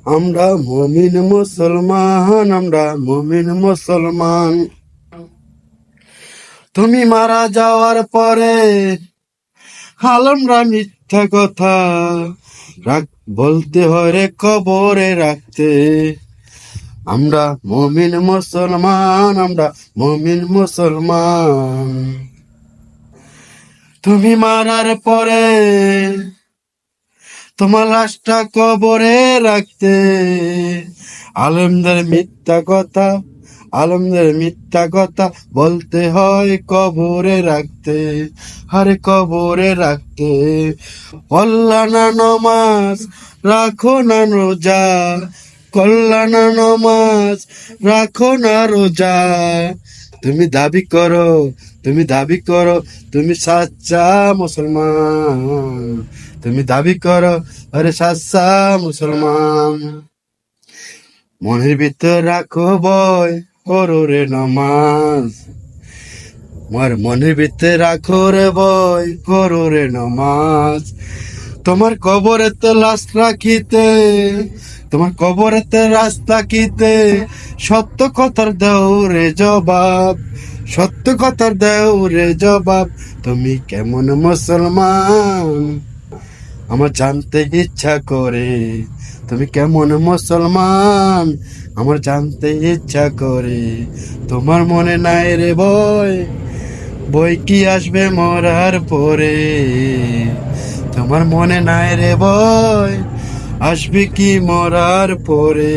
আমরা মুমিন মুসলমান, আমরা মুমিন মুসলমান। তুমি মারা যাওয়ার পরে আমরা মিথ্যা কথা বলতে হয় রে কবরে রাখতে। আমরা মুমিন মুসলমান, আমরা মুমিন মুসলমান। তুমি মারার পরে তোমার লাশটা কবরে রাখতে আলেমদের মিথ্যা কথা, আলেমদের মিথ্যা কথা বলতে হয় কবরে রাখতে। আরে কবরে রাখতে পড়লা না নমাজ, রাখো না রোজা, করলা না নমাজ, রাখো না রোজা। তুমি দাবি করো, তুমি দাবি করো, তুমি সাচ্চা মুসলমান। তুমি দাবি করো আরে সাচ্চা মুসলমান। মনের ভিতর রাখো ভয়, করো রে নামাজ। মনের ভিতরে রাখো রে ভয়, করো রে নামাজ। তোমার কবরেতে লাশ রাখিতে, তোমার কবরেতে রাস্তা রাখিতে সত্য কথার দাও রে জবাব, সত্য কথার দাও রে জবাব। তুমি কেমন মুসলমান আমার জানতে ইচ্ছা করে, তুমি কেমন মুসলমান আমার জানতে ইচ্ছা করে। তোমার মনে নাই রে ভয়, বই কি আসবে মরার পরে। তোমার মনে নাই রে ভয়, আসবে কি মরার পরে।